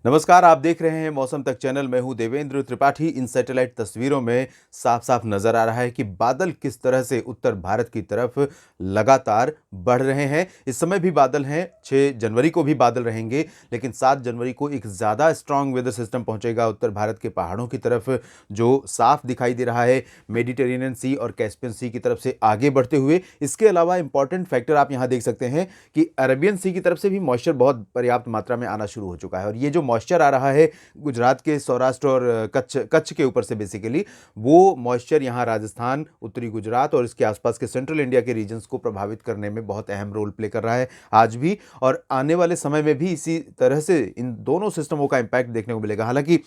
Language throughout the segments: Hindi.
नमस्कार, आप देख रहे हैं मौसम तक चैनल। मैं हूं देवेंद्र त्रिपाठी। इन सैटेलाइट तस्वीरों में साफ साफ नजर आ रहा है कि बादल किस तरह से उत्तर भारत की तरफ लगातार बढ़ रहे हैं। इस समय भी बादल हैं, 6 जनवरी को भी बादल रहेंगे, लेकिन 7 जनवरी को एक ज़्यादा स्ट्रांग वेदर सिस्टम पहुंचेगा उत्तर भारत के पहाड़ों की तरफ, जो साफ दिखाई दे रहा है मेडिटेरेनियन सी और कैस्पियन सी की तरफ से आगे बढ़ते हुए। इसके अलावा इंपॉर्टेंट फैक्टर आप यहाँ देख सकते हैं कि अरेबियन सी की तरफ से भी मॉइस्चर बहुत पर्याप्त मात्रा में आना शुरू हो चुका है, और ये जो मॉइस्चर आ रहा है गुजरात के सौराष्ट्र और कच्छ के ऊपर से, बेसिकली वो मॉइस्चर यहाँ राजस्थान, उत्तरी गुजरात और इसके आसपास के सेंट्रल इंडिया के रीजन्स को प्रभावित करने में बहुत अहम रोल प्ले कर रहा है आज भी, और आने वाले समय में भी इसी तरह से इन दोनों सिस्टमों का इंपैक्ट देखने को मिलेगा। हालांकि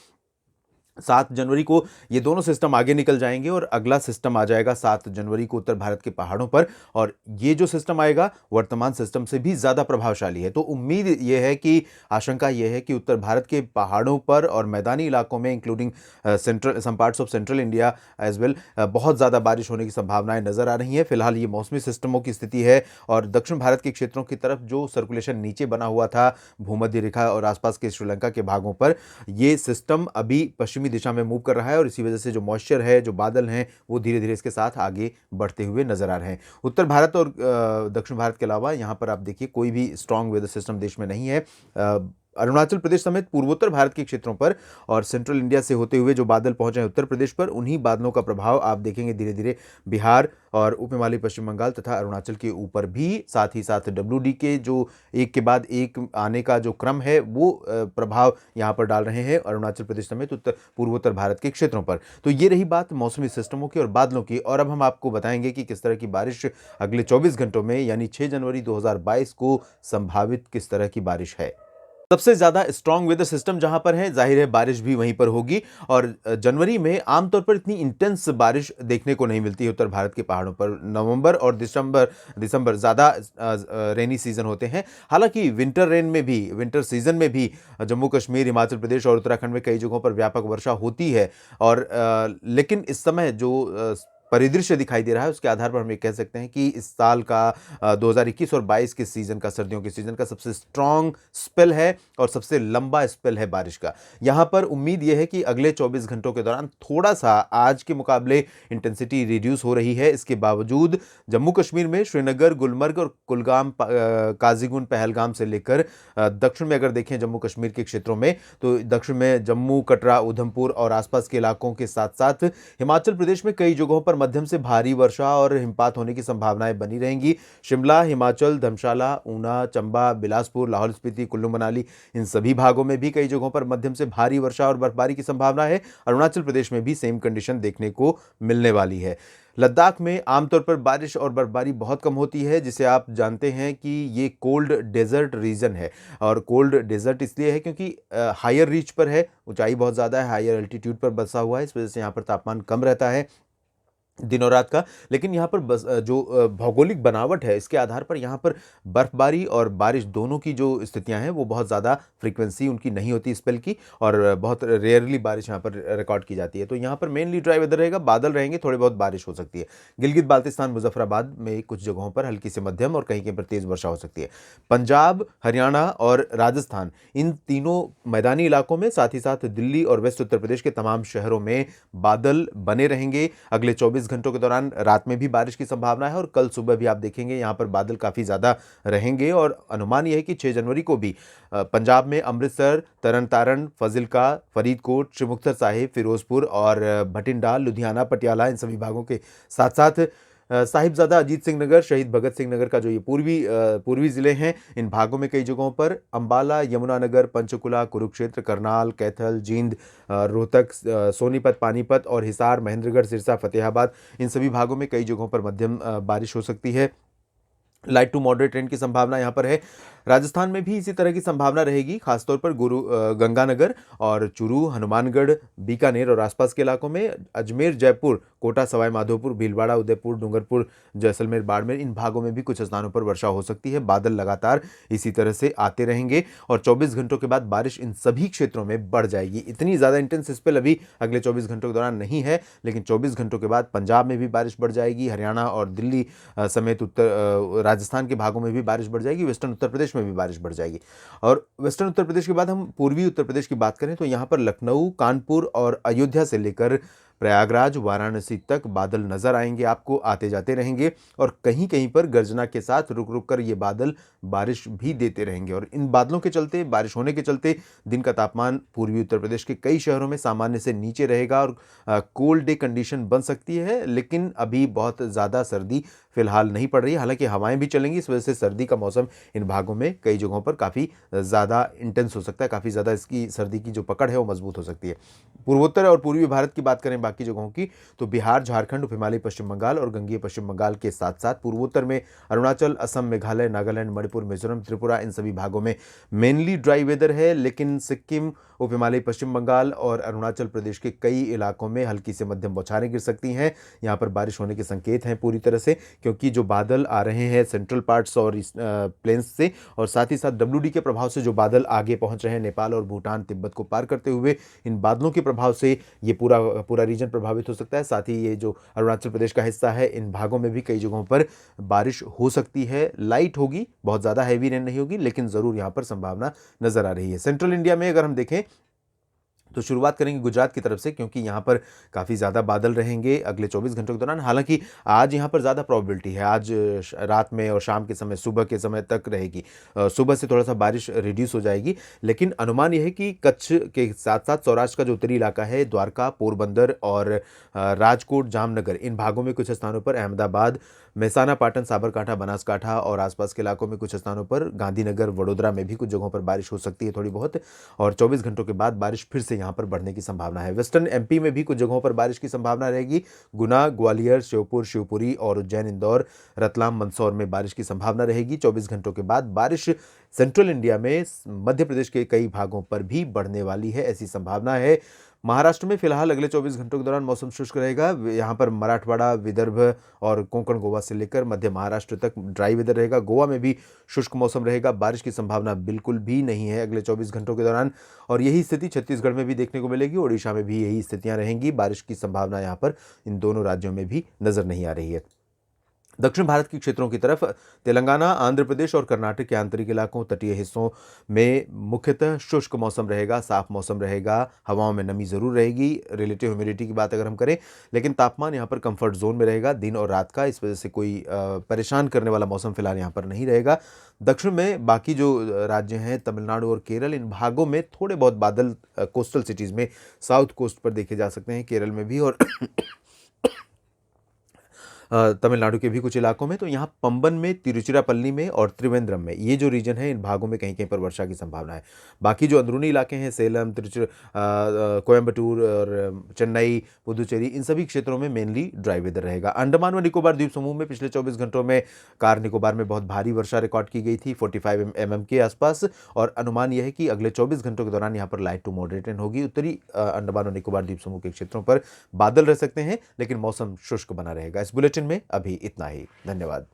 7 जनवरी को ये दोनों सिस्टम आगे निकल जाएंगे और अगला सिस्टम आ जाएगा 7 जनवरी को उत्तर भारत के पहाड़ों पर, और ये जो सिस्टम आएगा वर्तमान सिस्टम से भी ज़्यादा प्रभावशाली है। तो उम्मीद ये है कि, आशंका ये है कि उत्तर भारत के पहाड़ों पर और मैदानी इलाकों में, including some parts of central India as well, बहुत ज़्यादा बारिश होने की संभावनाएं नज़र आ रही हैं। फिलहाल ये मौसमी सिस्टमों की स्थिति है, और दक्षिण भारत के क्षेत्रों की तरफ जो सर्कुलेशन नीचे बना हुआ था भूमध्य रेखा और आसपास के श्रीलंका के भागों पर, ये सिस्टम अभी पश्चिमी दिशा में मूव कर रहा है, और इसी वजह से जो मॉइस्चर है, जो बादल हैं, वो धीरे धीरे इसके साथ आगे बढ़ते हुए नजर आ रहे हैं। उत्तर भारत और दक्षिण भारत के अलावा यहाँ पर आप देखिए कोई भी स्ट्रांग वेदर सिस्टम देश में नहीं है। अरुणाचल प्रदेश समेत पूर्वोत्तर भारत के क्षेत्रों पर और सेंट्रल इंडिया से होते हुए जो बादल पहुंचे हैं उत्तर प्रदेश पर, उन्हीं बादलों का प्रभाव आप देखेंगे धीरे धीरे बिहार और उप हिमालय पश्चिम बंगाल तथा अरुणाचल के ऊपर भी, साथ ही साथ WD के जो एक के बाद एक आने का जो क्रम है, वो प्रभाव यहाँ पर डाल रहे हैं अरुणाचल प्रदेश समेत उत्तर पूर्वोत्तर भारत के क्षेत्रों पर। तो ये रही बात मौसमी सिस्टमों की और बादलों की, और अब हम आपको बताएंगे कि किस तरह की बारिश अगले 24 घंटों में, यानी 6 जनवरी 2022 को संभावित किस तरह की बारिश है। सबसे ज्यादा स्ट्रांग वेदर सिस्टम जहां पर है, जाहिर है बारिश भी वहीं पर होगी, और जनवरी में आमतौर पर इतनी इंटेंस बारिश देखने को नहीं मिलती है उत्तर भारत के पहाड़ों पर। नवंबर और दिसंबर ज्यादा रेनी सीजन होते हैं। हालांकि विंटर सीजन में भी जम्मू कश्मीर, हिमाचल प्रदेश और उत्तराखंड में कई जगहों पर व्यापक वर्षा होती है, और लेकिन इस समय जो परिदृश्य दिखाई दे रहा है, उसके आधार पर हम ये कह सकते हैं कि इस साल का 2021 और 22 के सीजन का, सर्दियों के सीजन का सबसे स्ट्रांग स्पेल है और सबसे लंबा स्पेल है बारिश का। यहाँ पर उम्मीद यह है कि अगले 24 घंटों के दौरान थोड़ा सा आज के मुकाबले इंटेंसिटी रिड्यूस हो रही है। इसके बावजूद जम्मू कश्मीर में श्रीनगर, गुलमर्ग और कुलगाम, काजीगुंड, पहलगाम से लेकर दक्षिण में अगर देखें जम्मू कश्मीर के क्षेत्रों में, तो दक्षिण में जम्मू, कटरा, उधमपुर और आसपास के इलाकों के साथ साथ हिमाचल प्रदेश में कई जगहों पर मध्यम से भारी वर्षा और हिमपात होने की संभावनाएं बनी रहेंगी। शिमला, हिमाचल, धर्मशाला, ऊना, चंबा, बिलासपुर, लाहौल स्पीति, कुल्लू मनाली, इन सभी भागों में भी कई जगहों पर मध्यम से भारी वर्षा और बर्फबारी की संभावना है। अरुणाचल प्रदेश में भी सेम कंडीशन देखने को मिलने वाली है। लद्दाख में आमतौर पर बारिश और बर्फबारी बहुत कम होती है, जिसे आप जानते हैं कि ये कोल्ड डेजर्ट रीजन है, और कोल्ड डेजर्ट इसलिए है क्योंकि हायर रीच पर है, ऊंचाई बहुत ज़्यादा है, हायर एल्टीट्यूड पर बसा हुआ है, इस वजह से यहाँ पर तापमान कम रहता है दिनों रात का। लेकिन यहाँ पर बस जो भौगोलिक बनावट है, इसके आधार पर यहाँ पर बर्फबारी और बारिश दोनों की जो स्थितियाँ हैं, वो बहुत ज़्यादा फ्रीक्वेंसी उनकी नहीं होती स्पेल की, और बहुत रेयरली बारिश यहाँ पर रिकॉर्ड की जाती है। तो यहाँ पर मेनली ड्राई वेदर रहेगा, बादल रहेंगे, थोड़ी बहुत बारिश हो सकती है। गिलगित बाल्तिस्तान, मुजफ्फराबाद में कुछ जगहों पर हल्की से मध्यम और कहीं कहीं पर तेज़ वर्षा हो सकती है। पंजाब, हरियाणा और राजस्थान, इन तीनों मैदानी इलाकों में, साथ ही साथ दिल्ली और वेस्ट उत्तर प्रदेश के तमाम शहरों में बादल बने रहेंगे अगले 24 घंटों के दौरान। रात में भी बारिश की संभावना है, और कल सुबह भी आप देखेंगे यहाँ पर बादल काफ़ी ज़्यादा रहेंगे, और अनुमान यह है कि 6 जनवरी को भी पंजाब में अमृतसर, तरन तारण, फजिल्का, फरीदकोट, श्री मुक्तसर साहिब, फिरोजपुर और भटिंडा, लुधियाना, पटियाला, इन सभी भागों के साथ साथ साहिबजादा अजीत सिंह नगर, शहीद भगत सिंह नगर का जो ये पूर्वी ज़िले हैं, इन भागों में कई जगहों पर, अंबाला, यमुनानगर, पंचकुला, कुरुक्षेत्र, करनाल, कैथल, जींद, रोहतक, सोनीपत, पानीपत और हिसार, महेंद्रगढ़, सिरसा, फतेहाबाद, इन सभी भागों में कई जगहों पर मध्यम बारिश हो सकती है। लाइट टू मॉडरेट रेन की संभावना यहाँ पर है। राजस्थान में भी इसी तरह की संभावना रहेगी, खासतौर पर गंगानगर और चूरू, हनुमानगढ़, बीकानेर और आसपास के इलाकों में। अजमेर, जयपुर, कोटा, सवाई माधोपुर, भीलवाड़ा, उदयपुर, डूंगरपुर, जैसलमेर, बाड़मेर, इन भागों में भी कुछ स्थानों पर वर्षा हो सकती है। बादल लगातार इसी तरह से आते रहेंगे, और 24 घंटों के बाद बारिश इन सभी क्षेत्रों में बढ़ जाएगी। इतनी ज़्यादा इंटेंस स्पेल अभी अगले 24 घंटों के दौरान नहीं है, लेकिन 24 घंटों के बाद पंजाब में भी बारिश बढ़ जाएगी। हरियाणा और दिल्ली समेत उत्तर राजस्थान के भागों में भी बारिश बढ़ जाएगी, वेस्टर्न उत्तर प्रदेश में भी बारिश बढ़ जाएगी। और वेस्टर्न उत्तर प्रदेश के बाद हम पूर्वी उत्तर प्रदेश की बात करें तो यहाँ पर लखनऊ, कानपुर और अयोध्या से लेकर प्रयागराज, वाराणसी तक बादल नजर आएंगे आपको, आते जाते रहेंगे और कहीं कहीं पर गर्जना के साथ रुक रुक कर ये बादल बारिश भी देते रहेंगे। और इन बादलों के चलते, बारिश होने के चलते दिन का तापमान पूर्वी उत्तर प्रदेश के कई शहरों में सामान्य से नीचे रहेगा और कोल्ड डे कंडीशन बन सकती है, लेकिन अभी बहुत ज़्यादा सर्दी फिलहाल नहीं पड़ रही है। हालांकि हवाएं भी चलेंगी, इस वजह से सर्दी का मौसम इन भागों में कई जगहों पर काफ़ी ज़्यादा इंटेंस हो सकता है, काफ़ी ज़्यादा इसकी सर्दी की जो पकड़ है वो मजबूत हो सकती है। पूर्वोत्तर और पूर्वी भारत की बात करें बाकी जगहों की तो बिहार, झारखंड, उप हिमालयी पश्चिम बंगाल और गंगीय पश्चिम बंगाल के साथ साथ पूर्वोत्तर में अरुणाचल, असम, मेघालय, नागालैंड, मणिपुर, मिजोरम, त्रिपुरा, इन सभी भागों में मेनली ड्राई वेदर है, लेकिन सिक्किम, उप हिमालयी पश्चिम बंगाल और अरुणाचल प्रदेश के कई इलाकों में हल्की से मध्यम बौछारें गिर सकती हैं। यहाँ पर बारिश होने के संकेत हैं पूरी तरह से, क्योंकि जो बादल आ रहे हैं सेंट्रल पार्ट्स और प्लेन्स से, और साथ ही साथ WD के प्रभाव से जो बादल आगे पहुंच रहे हैं नेपाल और भूटान, तिब्बत को पार करते हुए, इन बादलों के प्रभाव से ये पूरा रीजन प्रभावित हो सकता है। साथ ही ये जो अरुणाचल प्रदेश का हिस्सा है, इन भागों में भी कई जगहों पर बारिश हो सकती है। लाइट होगी, बहुत ज़्यादा हैवी रेन नहीं होगी, लेकिन ज़रूर यहाँ पर संभावना नजर आ रही है। सेंट्रल इंडिया में अगर हम देखें तो शुरुआत करेंगे गुजरात की तरफ से, क्योंकि यहाँ पर काफ़ी ज़्यादा बादल रहेंगे अगले 24 घंटों के दौरान। हालांकि आज यहाँ पर ज़्यादा प्रोबेबिलिटी है, आज रात में और शाम के समय, सुबह के समय तक रहेगी। सुबह से थोड़ा सा बारिश रिड्यूस हो जाएगी, लेकिन अनुमान यह है कि कच्छ के साथ साथ सौराष्ट्र का जो उत्तरी इलाका है, द्वारका, पोरबंदर और राजकोट, जामनगर, इन भागों में कुछ स्थानों पर, अहमदाबाद, मेहसाना, पाटन, साबरकांठा, बनासकांठा और आसपास के इलाकों में कुछ स्थानों पर, गांधीनगर, वडोदरा में भी कुछ जगहों पर बारिश हो सकती है थोड़ी बहुत। और 24 घंटों के बाद बारिश फिर से यहाँ पर बढ़ने की संभावना है। वेस्टर्न MP में भी कुछ जगहों पर बारिश की संभावना रहेगी। गुना, ग्वालियर, श्योपुर, शिवपुरी और उज्जैन, इंदौर, रतलाम, मंदसौर में बारिश की संभावना रहेगी। 24 घंटों के बाद बारिश सेंट्रल इंडिया में मध्य प्रदेश के कई भागों पर भी बढ़ने वाली है, ऐसी संभावना है। महाराष्ट्र में फिलहाल अगले 24 घंटों के दौरान मौसम शुष्क रहेगा। यहाँ पर मराठवाड़ा, विदर्भ और कोंकण, गोवा से लेकर मध्य महाराष्ट्र तक ड्राई वेदर रहेगा। गोवा में भी शुष्क मौसम रहेगा, बारिश की संभावना बिल्कुल भी नहीं है अगले 24 घंटों के दौरान। और यही स्थिति छत्तीसगढ़ में भी देखने को मिलेगी, ओडिशा में भी यही स्थितियां रहेंगी। बारिश की संभावना यहाँ पर इन दोनों राज्यों में भी नजर नहीं आ रही है। दक्षिण भारत के क्षेत्रों की तरफ तेलंगाना, आंध्र प्रदेश और कर्नाटक के आंतरिक इलाकों, तटीय हिस्सों में मुख्यतः शुष्क मौसम रहेगा, साफ मौसम रहेगा, हवाओं में नमी जरूर रहेगी। रिलेटिव ह्यूमिडिटी की बात अगर हम करें, लेकिन तापमान यहाँ पर कंफर्ट जोन में रहेगा दिन और रात का, इस वजह से कोई परेशान करने वाला मौसम फिलहाल यहाँ पर नहीं रहेगा। दक्षिण में बाकी जो राज्य हैं, तमिलनाडु और केरल, इन भागों में थोड़े बहुत बादल कोस्टल सिटीज़ में, साउथ कोस्ट पर देखे जा सकते हैं, केरल में भी और तमिलनाडु के भी कुछ इलाकों में। तो यहाँ पंबन में, तिरुचिरापल्ली में और त्रिवेंद्रम में, ये जो रीजन है, इन भागों में कहीं कहीं पर वर्षा की संभावना है। बाकी जो अंदरूनी इलाके हैं, सेलम, कोयम्बटूर और चेन्नई, पुदुचेरी, इन सभी क्षेत्रों में मेनली ड्राई वेदर रहेगा। अंडमान व निकोबार द्वीप समूह में पिछले 24 घंटों में कार निकोबार में बहुत भारी वर्षा रिकॉर्ड की गई थी, 45 mm के आसपास। और अनुमान यह है कि अगले 24 घंटों के दौरान यहाँ पर लाइट टू मॉडरेट रेन होगी। उत्तरी अंडमान और निकोबार द्वीप समूह के क्षेत्रों पर बादल रह सकते हैं, लेकिन मौसम शुष्क बना रहेगा। इस बुलेटिन में अभी इतना ही। धन्यवाद।